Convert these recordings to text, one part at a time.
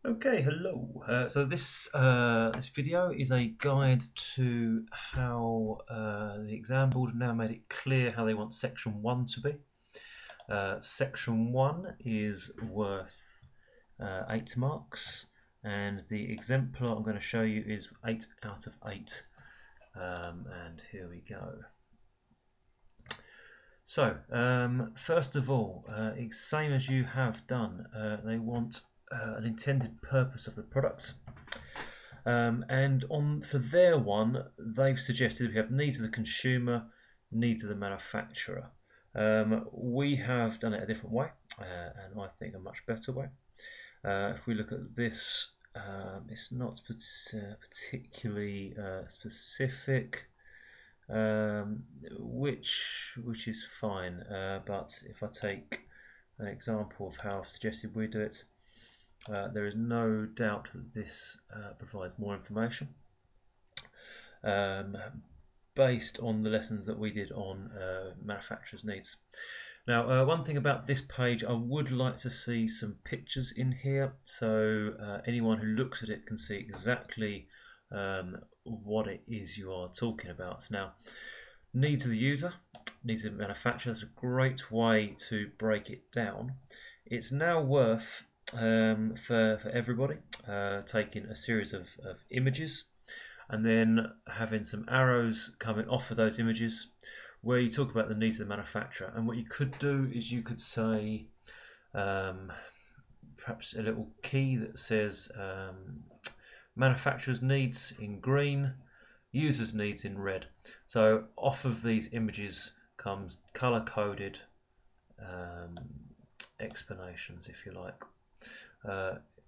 Okay, hello. So this video is a guide to how the exam board have now made it clear how they want section 1 to be. Section 1 is worth 8 marks, and the exemplar I'm going to show you is 8 out of 8. And here we go. So, first of all, same as you have done, they want an intended purpose of the product. And for their one, they've suggested we have needs of the consumer, needs of the manufacturer. We have done it a different way, and I think a much better way. If we look at this, it's not particularly specific, which is fine. But if I take an example of how I've suggested we do it, there is no doubt that this provides more information based on the lessons that we did on manufacturer's needs. Now, one thing about this page, I would like to see some pictures in here, so anyone who looks at it can see exactly what it is you are talking about. Now, needs of the user, needs of the manufacturer, that's a great way to break it down. It's now worth for everybody taking a series of images and then having some arrows coming off of those images where you talk about the needs of the manufacturer. And what you could do is you could say perhaps a little key that says manufacturer's needs in green, user's needs in red. So off of these images comes color coded explanations, if you like,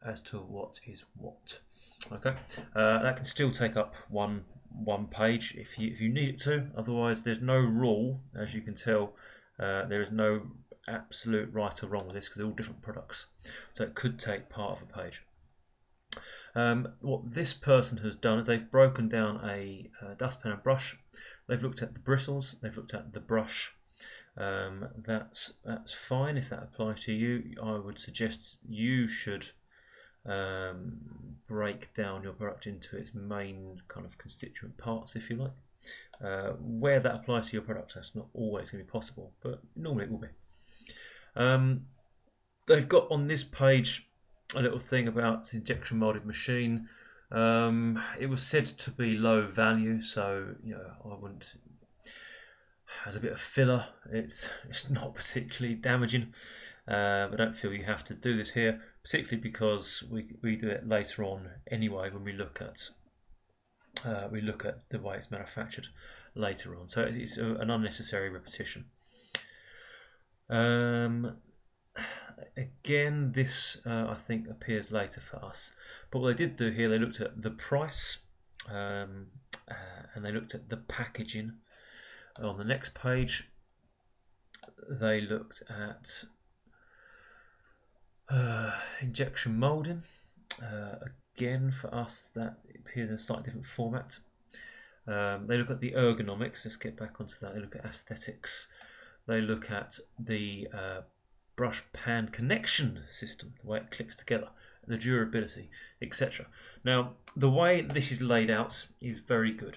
as to what is what. Okay, that can still take up one page if you need it to. Otherwise, there's no rule, as you can tell. There is no absolute right or wrong with this because they're all different products, so it could take part of a page. What this person has done is they've broken down a dustpan and brush. They've looked at the bristles, they've looked at the brush. That's fine if that applies to you. I would suggest you should break down your product into its main kind of constituent parts, if you like. Where that applies to your product, that's not always going to be possible, but normally it will be. They've got on this page a little thing about injection molded machine. It was said to be low value, so I wouldn't. As a bit of filler, it's not particularly damaging. I don't feel you have to do this here, particularly because we do it later on anyway when we look at the way it's manufactured later on. So it's an unnecessary repetition. Again, this I think appears later for us, but what they did do here, they looked at the price and they looked at the packaging. On the next page, they looked at injection molding. Again, for us, that appears in a slightly different format. They look at the ergonomics. Let's get back onto that. They look at aesthetics. They look at the brush pan connection system, the way it clicks together, the durability, etc. Now, the way this is laid out is very good.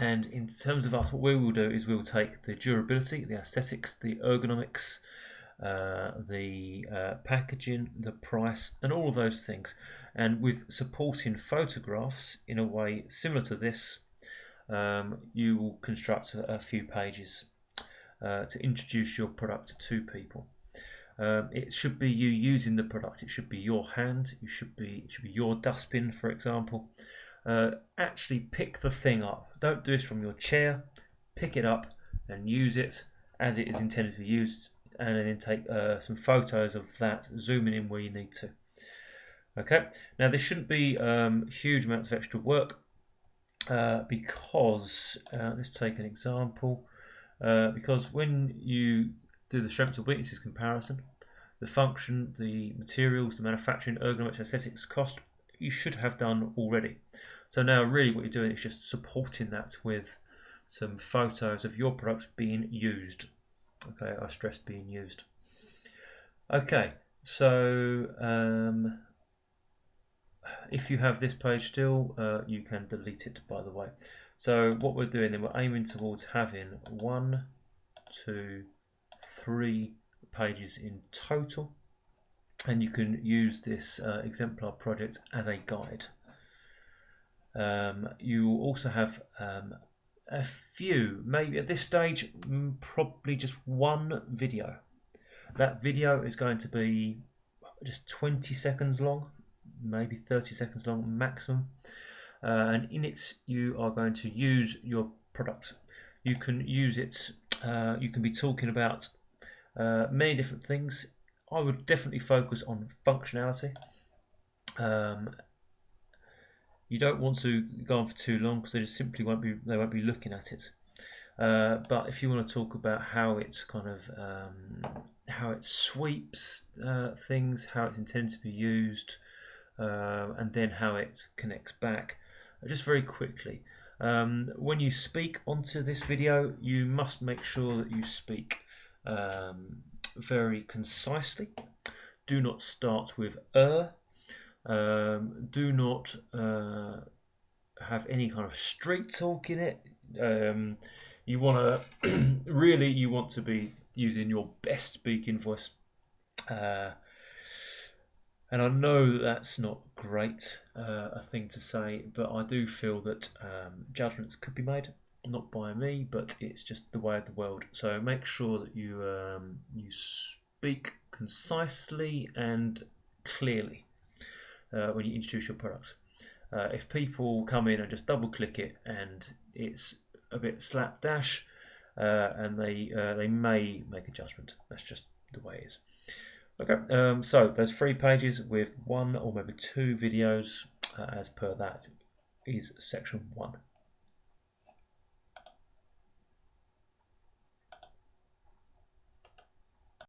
And in terms of us, what we will do is we will take the durability, the aesthetics, the ergonomics, the packaging, the price, and all of those things, and with supporting photographs in a way similar to this, you will construct a few pages to introduce your product to people. It should be you using the product. It should be your hand. It should be your dustbin, for example. Actually pick the thing up. Don't do this from your chair. Pick it up and use it as it is intended to be used, and then take some photos of that, zooming in where you need to. Okay, now this shouldn't be huge amounts of extra work because let's take an example. Because when you do the strengths and weaknesses comparison, the function, the materials, the manufacturing, ergonomics, aesthetics, cost, you should have done already. So now really what you're doing is just supporting that with some photos of your products being used. Okay, I stress being used. Okay, so if you have this page still, you can delete it, by the way. So what we're doing then, we're aiming towards having 1, 2, 3 pages in total, and you can use this exemplar project as a guide. You will also have a few, maybe at this stage, probably just one video. That video is going to be just 20 seconds long, maybe 30 seconds long maximum, and in it you are going to use your product. You can use it, you can be talking about many different things. I would definitely focus on functionality. You don't want to go on for too long because they just simply won't be looking at it. But if you want to talk about how it's kind of how it sweeps things, how it's intended to be used, and then how it connects back, just very quickly. When you speak onto this video, you must make sure that you speak very concisely. Do not start with do not have any kind of street talk in it. You want to really, you want to be using your best speaking voice. And I know that that's not great a thing to say, but I do feel that judgments could be made, not by me, but it's just the way of the world. So make sure that you you speak concisely and clearly when you introduce your products. If people come in and just double click it and it's a bit slapdash, and they may make a judgment. That's just the way it is. Okay, so there's 3 pages with 1 or maybe 2 videos as per that is section 1.